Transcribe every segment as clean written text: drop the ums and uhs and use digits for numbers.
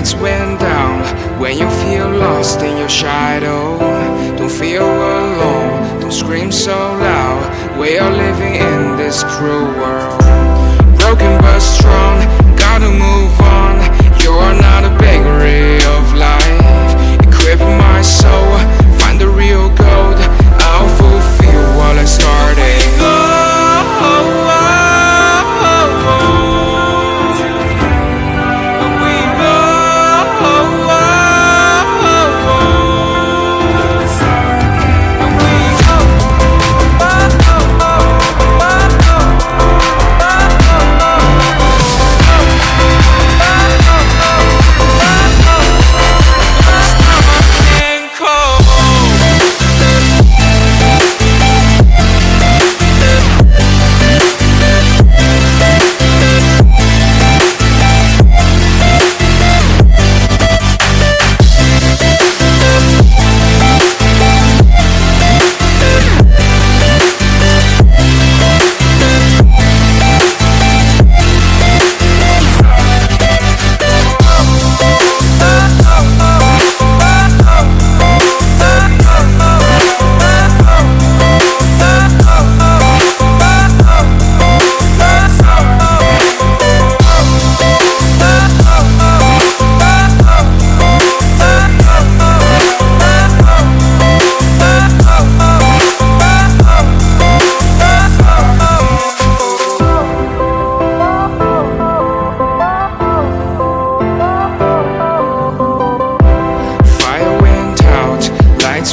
lights went down. When you feel lost in your shadow, don't feel alone, don't scream so loud. We are living in this cruel world, broken but strong, gotta move on. You're not a bakery of life, equip my soul, find the real gold. I'll fulfill what I started.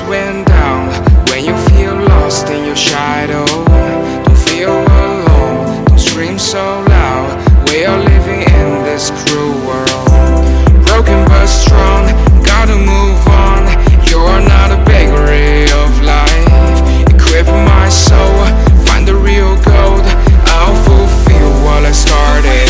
Went down. When you feel lost in your shadow, don't feel alone, don't scream so loud. We are living in this cruel world, broken but strong, gotta move on. You're not a bakery of life, equip my soul, find the real gold. I'll fulfill what I started.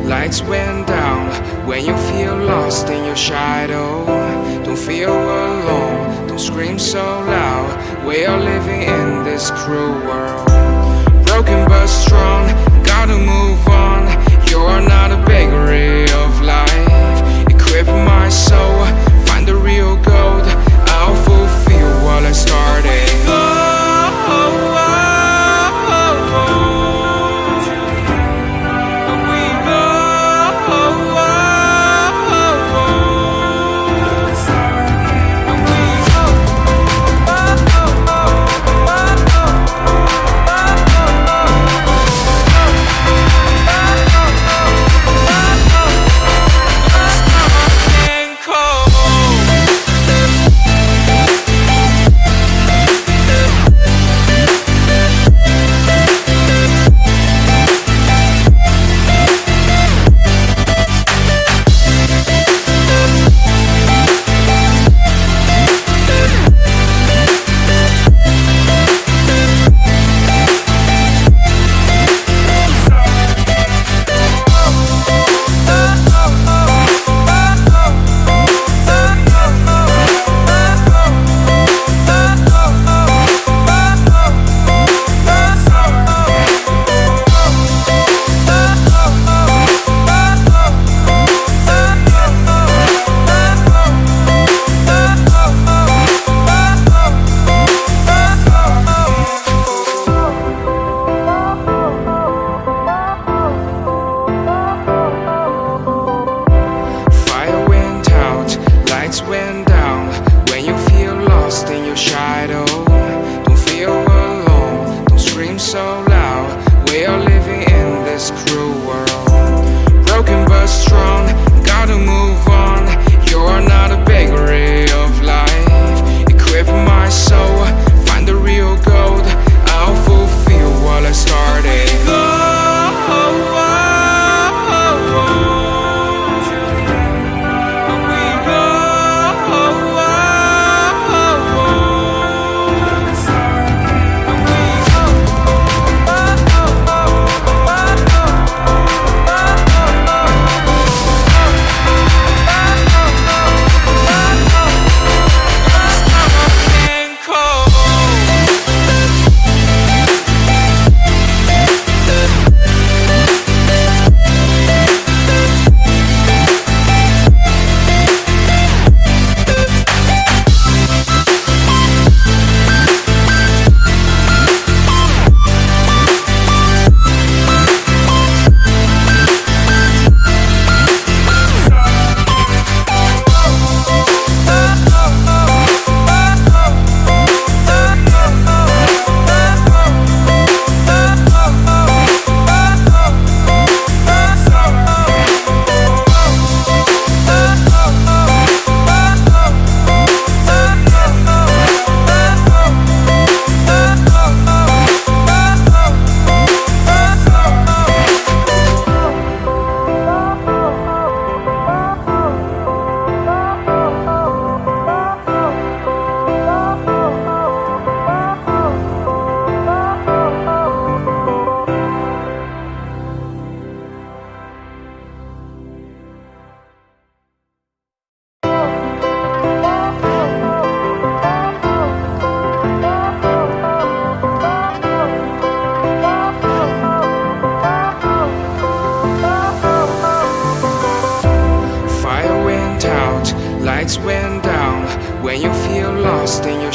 Lights went down. When you feel lost in your shadow, don't feel alone, don't scream so loud. We are living in this cruel world, broken but strong, gotta move on. You're not a bakery of life, equip my soul, find the real gold. I'll fulfill what I started.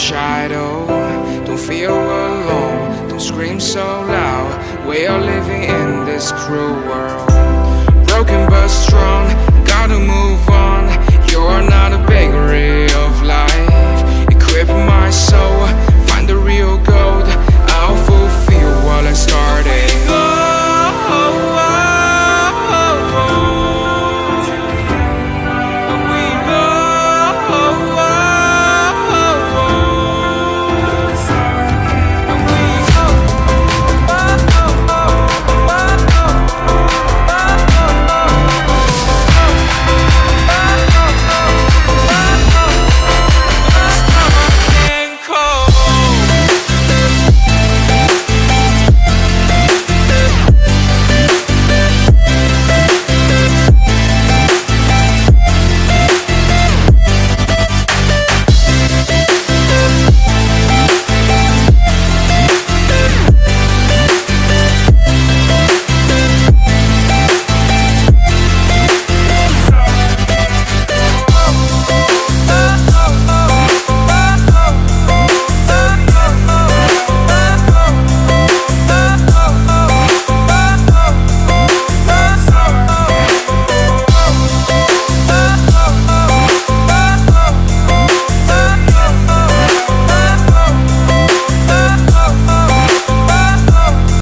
shadow. Don't feel alone, don't scream so loud. We are living in this cruel world. Broken but strong, gotta move on. You're not a bakery of life. Equip my soul